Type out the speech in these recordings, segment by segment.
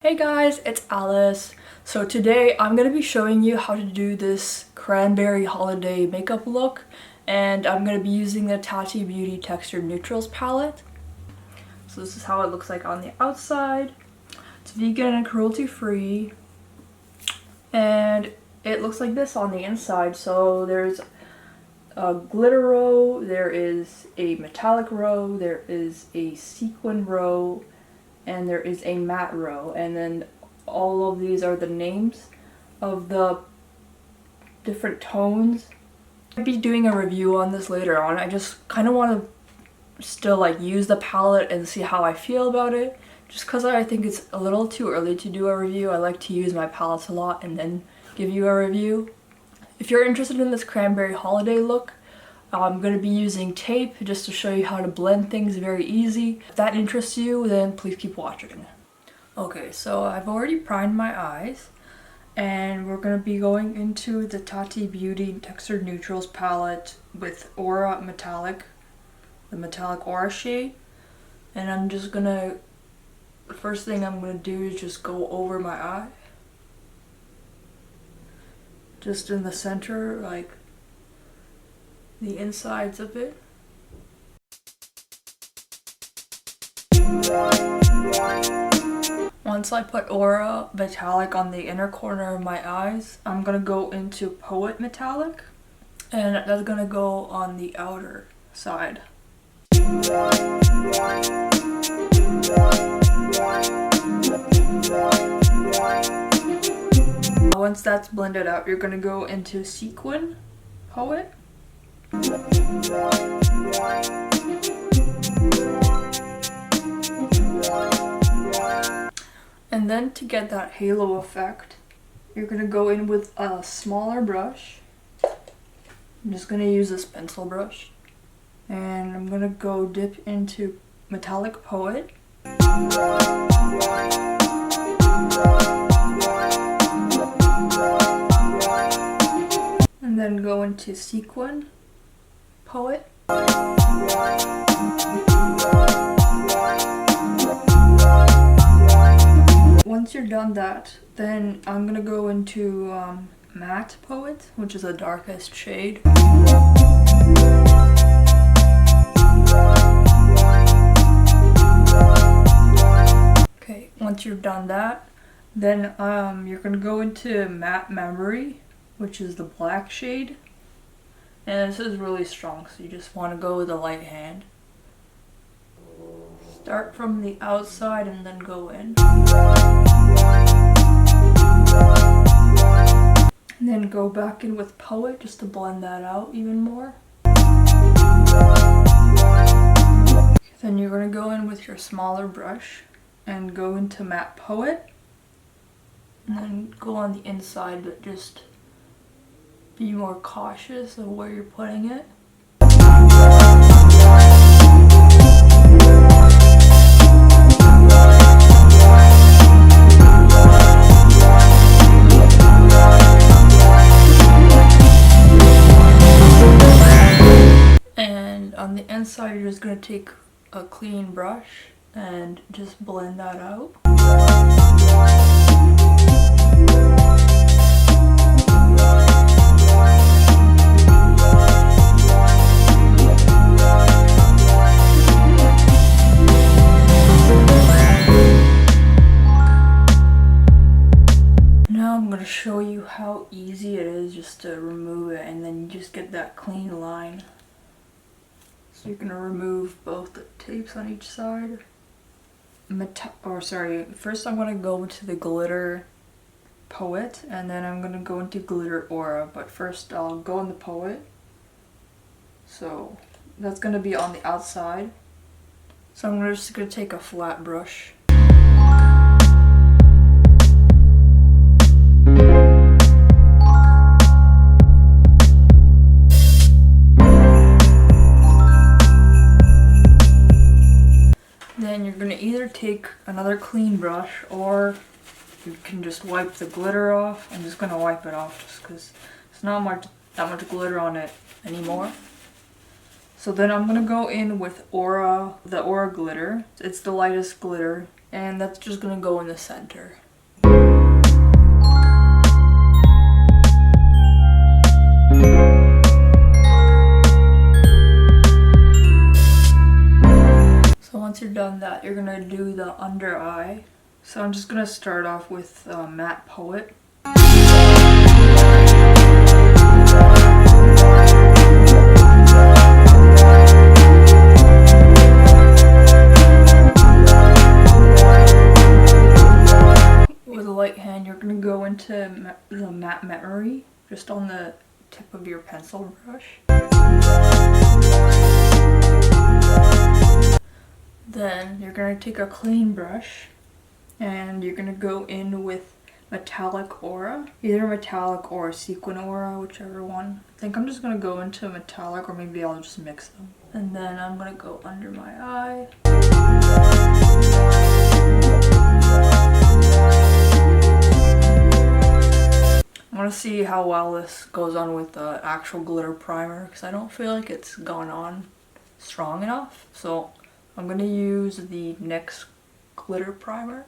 Hey guys, it's Alice. So today I'm going to be showing you how to do this Cranberry holiday makeup look, and I'm going to be using the Tati Beauty Textured Neutrals palette. So this is how it looks like on the outside. It's vegan and cruelty free, and it looks like this on the inside. So there's a glitter row, there is a metallic row, there is a sequin row, and there is a matte row, and then all of these are the names of the different tones. I'll be doing a review on this later on. I just kind of want to still like use the palette and see how I feel about it. Just because I think it's a little too early to do a review. I like to use my palettes a lot and then give you a review. If you're interested in this Cranberry holiday look, I'm going to be using tape just to show you how to blend things very easy. If that interests you, then please keep watching. Okay, so I've already primed my eyes, and we're going to be going into the Tati Beauty Textured Neutrals palette with Aura Metallic, the Metallic Aura shade. And I'm just going to, the first thing I'm going to do is just go over my eye. Just in the center, like the insides of it. Once I put Aura Metallic on the inner corner of my eyes, I'm gonna go into Poet Metallic, and that's gonna go on the outer side. Once that's blended out, you're gonna go into Sequin Poet. And then to get that halo effect, you're going to go in with a smaller brush. I'm just going to use this pencil brush. And I'm going to go dip into Metallic Poet. And then go into Sequin Poet. Once you're done that, then I'm gonna go into Matte Poet, which is the darkest shade. Okay, once you've done that, then you're gonna go into Matte Memory, which is the black shade. And this is really strong, so you just want to go with a light hand. Start from the outside and then go in. And then go back in with Poet just to blend that out even more. Then you're going to go in with your smaller brush and go into Matte Poet. And then go on the inside, but just be more cautious of where you're putting it. And on the inside, you're just going to take a clean brush and just blend that out. Show you how easy it is just to remove it, and then you just get that clean line. So you're gonna remove both the tapes on each side. First I'm gonna go into the Glitter Poet, and then I'm gonna go into Glitter Aura, but first I'll go in the Poet. So that's gonna be on the outside. So I'm just gonna take a flat brush. Then you're going to either take another clean brush, or you can just wipe the glitter off. I'm just going to wipe it off just because there's not that much glitter on it anymore. So then I'm going to go in with the Aura glitter. It's the lightest glitter and that's just gonna go in the center. So once you're done that, you're gonna do the under eye. So I'm just gonna start off with Matte Poet. With a light hand, you're gonna go into the matte memory, just on the tip of your pencil brush. Then you're gonna take a clean brush and you're gonna go in with Metallic Aura, either metallic or sequin aura, whichever one. I think I'm just gonna go into metallic, or maybe I'll just mix them. And then I'm gonna go under my eye. I want to see how well this goes on with the actual glitter primer, because I don't feel like it's gone on strong enough. So I'm going to use the NYX glitter primer.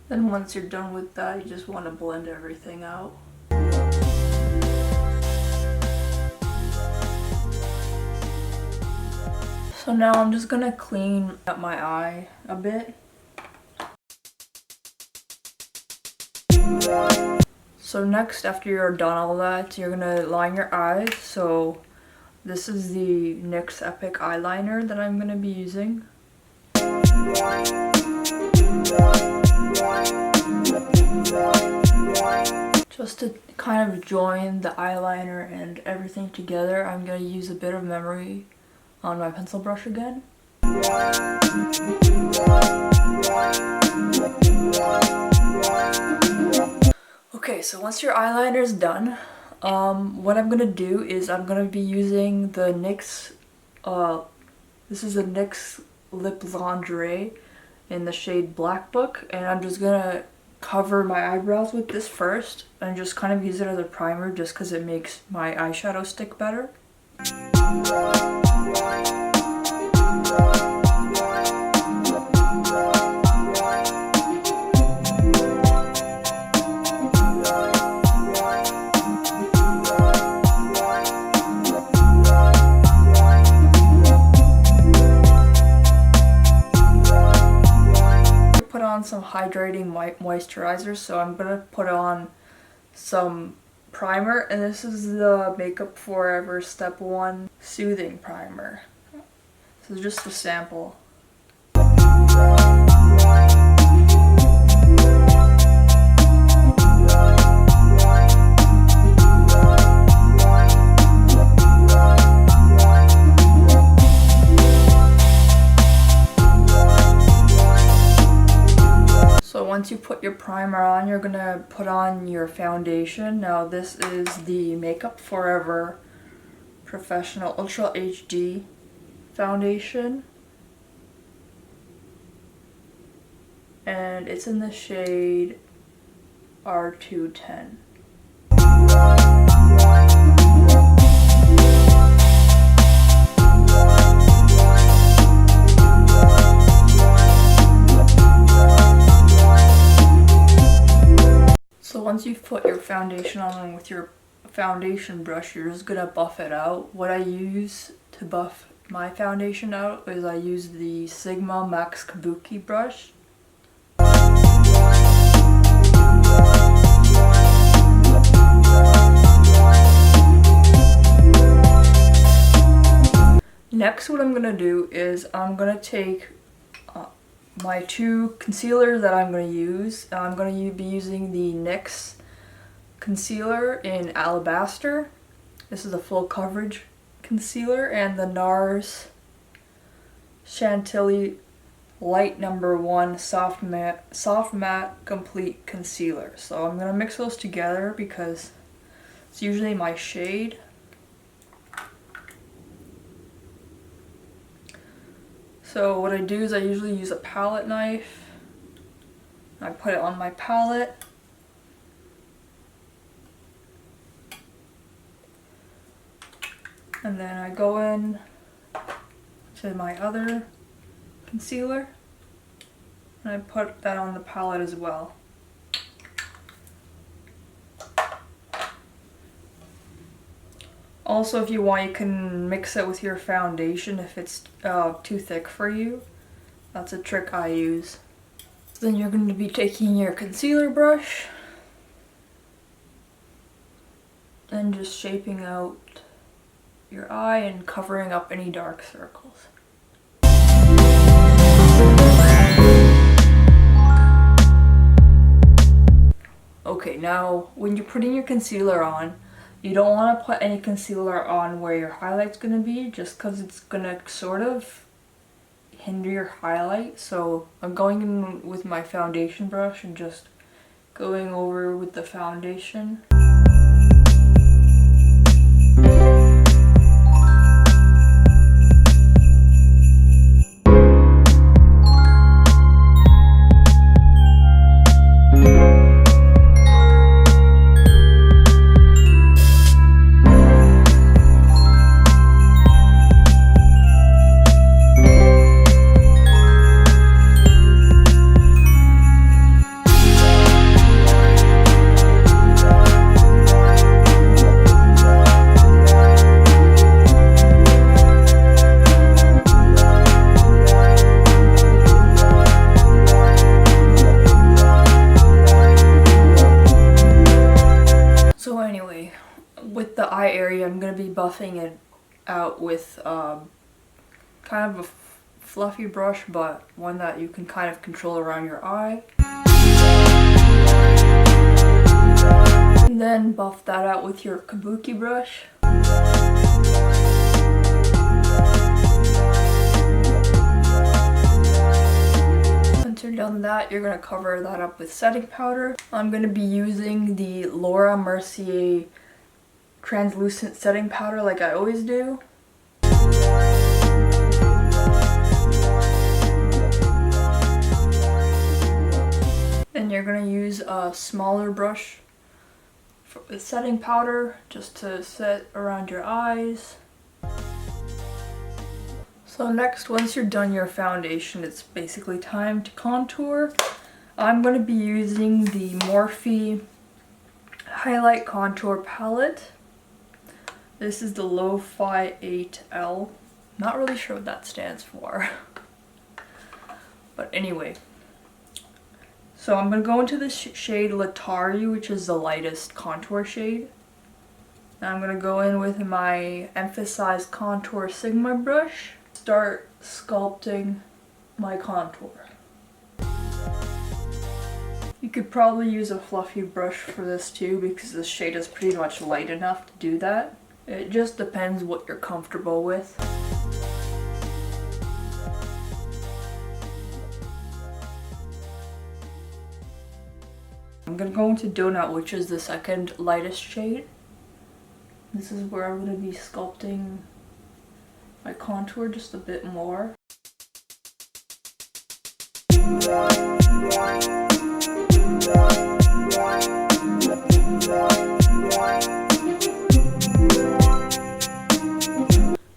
Then once you're done with that, you just want to blend everything out. So now I'm just gonna clean up my eye a bit. So next, after you're done all that, you're gonna line your eyes. So this is the NYX Epic eyeliner that I'm gonna be using. Just to kind of join the eyeliner and everything together, I'm going to use a bit of memory on my pencil brush again. Okay, so once your eyeliner is done, what I'm going to do is I'm going to be using the NYX, this is a NYX Lip Lingerie in the shade Black Book, and I'm just going to cover my eyebrows with this first and just kind of use it as a primer just because it makes my eyeshadow stick better. Some hydrating moisturizer, so I'm gonna put on some primer, and this is the Makeup Forever Step 1 Soothing Primer. This is just a sample. Once you put your primer on, you're gonna put on your foundation. Now this is the Makeup Forever Professional Ultra HD foundation, and it's in the shade R210. So once you've put your foundation on with your foundation brush, you're just gonna buff it out. What I use to buff my foundation out is I use the Sigma Max Kabuki brush. Next, what I'm gonna do is I'm gonna take my two concealers that I'm going to use. I'm going to be using the NYX concealer in Alabaster. This is a full coverage concealer, and the NARS Chantilly Light No. 1 Soft Matte Complete Concealer. So I'm going to mix those together because it's usually my shade. So what I do is I usually use a palette knife. I put it on my palette. And then I go in to my other concealer and I put that on the palette as well. Also, if you want, you can mix it with your foundation if it's too thick for you. That's a trick I use. Then you're going to be taking your concealer brush and just shaping out your eye and covering up any dark circles. Okay, now when you're putting your concealer on, you don't want to put any concealer on where your highlight's going to be, just because it's going to sort of hinder your highlight. So I'm going in with my foundation brush and just going over with the foundation. With the eye area, I'm going to be buffing it out with kind of a fluffy brush, but one that you can kind of control around your eye. And then buff that out with your kabuki brush. Once you're done that, you're going to cover that up with setting powder. I'm going to be using the Laura Mercier translucent setting powder like I always do. And you're going to use a smaller brush for the setting powder just to set around your eyes. So next, once you're done your foundation, it's basically time to contour. I'm going to be using the Morphe Highlight Contour Palette. This is the Lo-Fi 8L. Not really sure what that stands for. But anyway. So I'm going to go into the shade Latari, which is the lightest contour shade. Now I'm going to go in with my Emphasize Contour Sigma brush. Start sculpting my contour. You could probably use a fluffy brush for this too, because the shade is pretty much light enough to do that. It just depends what you're comfortable with. I'm going to go into Donut, which is the second lightest shade. This is where I'm going to be sculpting my contour just a bit more.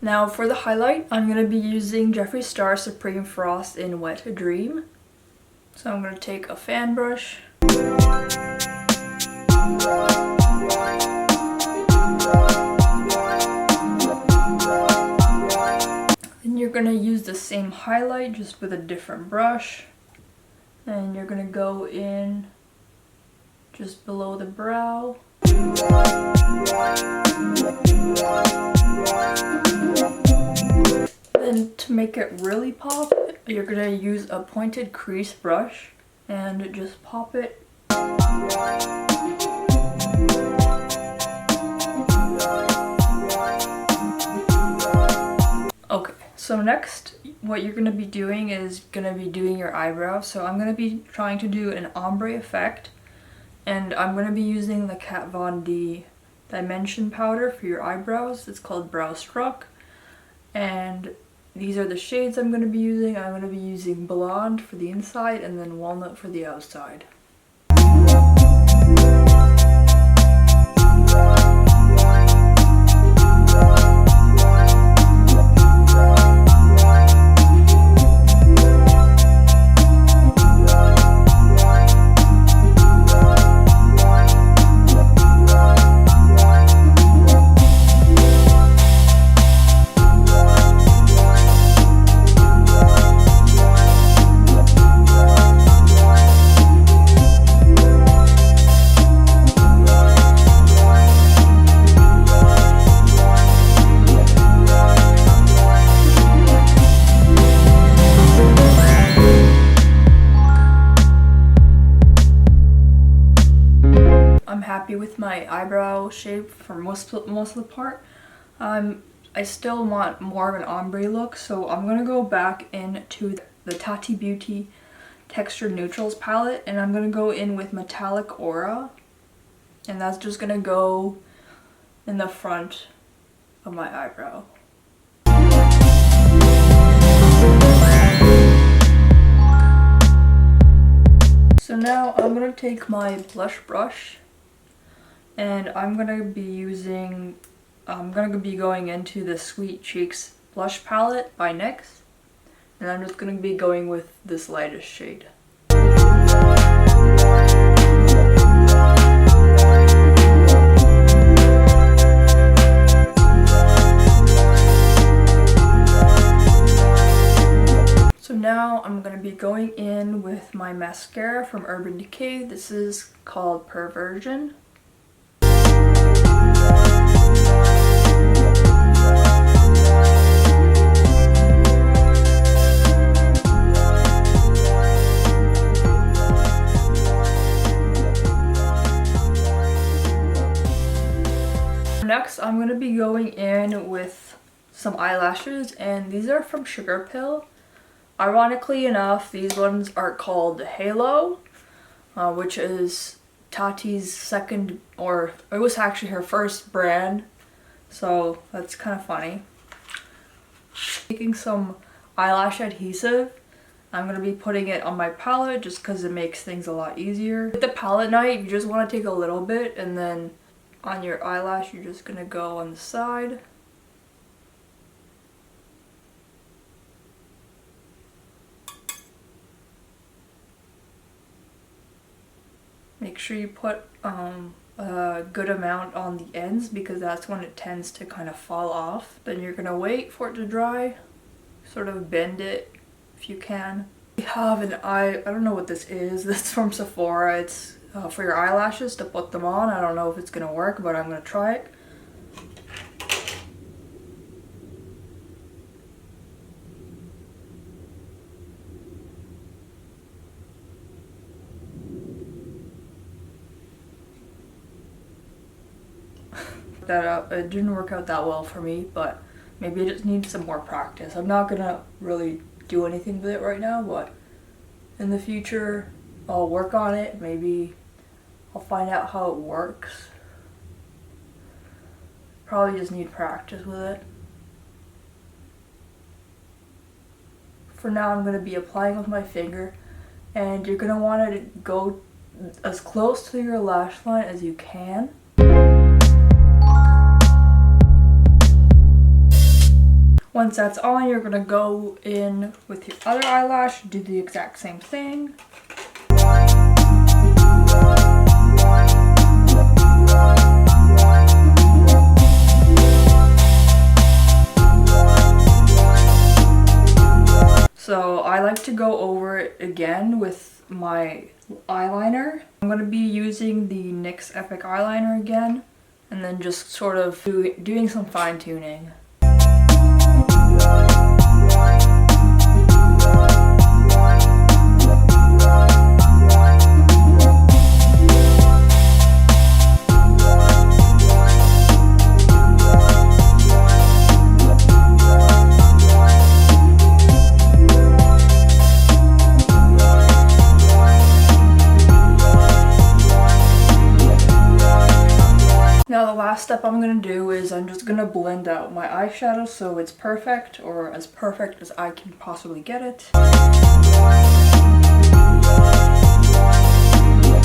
Now for the highlight, I'm going to be using Jeffree Star Supreme Frost in Wet Dream. So I'm going to take a fan brush. Then you're going to use the same highlight just with a different brush. And you're going to go in just below the brow. Then to make it really pop, you're going to use a pointed crease brush and just pop it. Okay, so next what you're going to be doing is your eyebrows. So I'm going to be trying to do an ombre effect, and I'm going to be using the Kat Von D Dimension powder for your eyebrows. It's called Brow Struck, and These are the shades I'm going to be using. I'm going to be using Blonde for the inside and then Walnut for the outside. I'm happy with my eyebrow shape for most of the part. I still want more of an ombre look, so I'm gonna go back into the Tati Beauty Textured Neutrals palette, and I'm gonna go in with Metallic Aura, and that's just gonna go in the front of my eyebrow. So now I'm gonna take my blush brush, and I'm gonna be going into the Sweet Cheeks blush palette by NYX, and I'm just gonna be going with this lightest shade. So now I'm going to be going in with my mascara from Urban Decay. This is called Perversion. Next, I'm going to be going in with some eyelashes, and these are from Sugar Pill. Ironically enough, these ones are called Halo, which is Tati's second, or it was actually her first brand, so that's kind of funny. Taking some eyelash adhesive, I'm going to be putting it on my palette just because it makes things a lot easier. With the palette knife, you just want to take a little bit, and then on your eyelash, you're just going to go on the side. Make sure you put a good amount on the ends because that's when it tends to kind of fall off. Then you're gonna wait for it to dry, sort of bend it if you can. We have an I don't know what this is. This is from Sephora. It's for your eyelashes to put them on. I don't know if it's gonna work, but I'm gonna try it. That up. It didn't work out that well for me, but maybe I just need some more practice. I'm not gonna really do anything with it right now, but in the future I'll work on it. Maybe I'll find out how it works. Probably just need practice with it. For now, I'm gonna be applying with my finger, and you're gonna want to go as close to your lash line as you can. Once that's on, you're going to go in with your other eyelash, do the exact same thing. So I like to go over it again with my eyeliner. I'm going to be using the NYX Epic eyeliner again, and then just sort of doing some fine tuning. Now the last step I'm going to do is I'm just going to blend out my eyeshadow so it's perfect, or as perfect as I can possibly get it.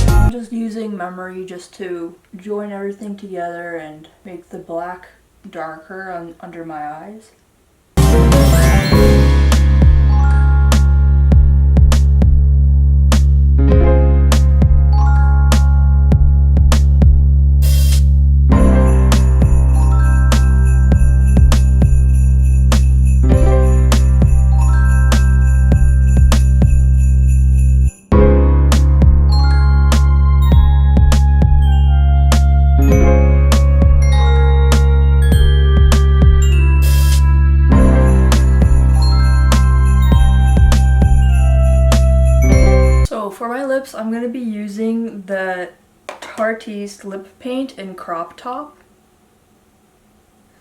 I'm just using memory just to join everything together and make the black darker under my eyes. So for my lips, I'm going to be using the Tarte's lip paint in Crop Top.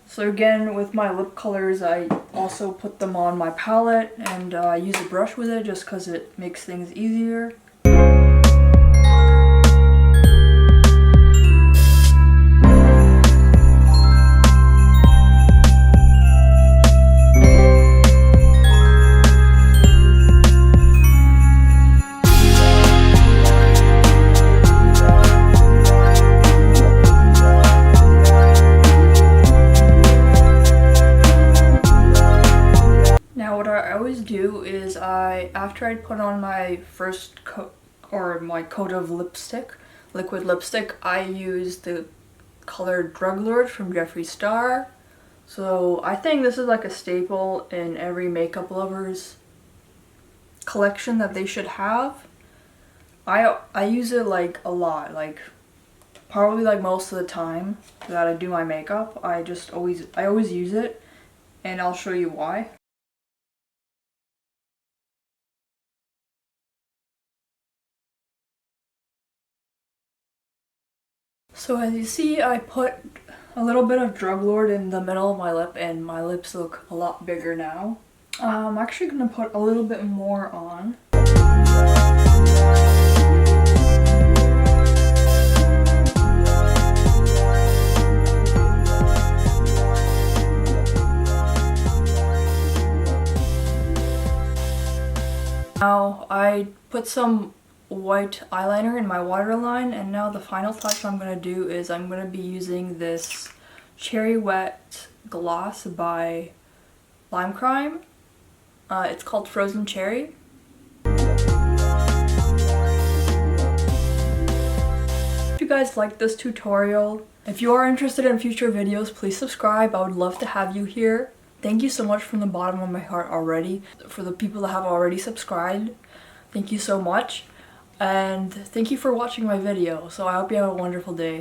So again, with my lip colors, I also put them on my palette and use a brush with it just because it makes things easier. Now what I always do is after I put on my first coat, or my coat of lipstick, liquid lipstick, I use the color Drug Lord from Jeffree Star. So I think this is like a staple in every makeup lover's collection that they should have. I use it like a lot, like probably like most of the time that I do my makeup. I always use it, and I'll show you why. So as you see, I put a little bit of Drug Lord in the middle of my lip and my lips look a lot bigger now. I'm actually going to put a little bit more on. Now I put some white eyeliner in my waterline, and now the final touch I'm going to do is I'm going to be using this Cherry Wet gloss by Lime Crime. It's called Frozen Cherry. If you guys liked this tutorial, if you are interested in future videos, please subscribe. I would love to have you here. Thank you so much from the bottom of my heart already. For the people that have already subscribed, thank you so much. And thank you for watching my video. So I hope you have a wonderful day.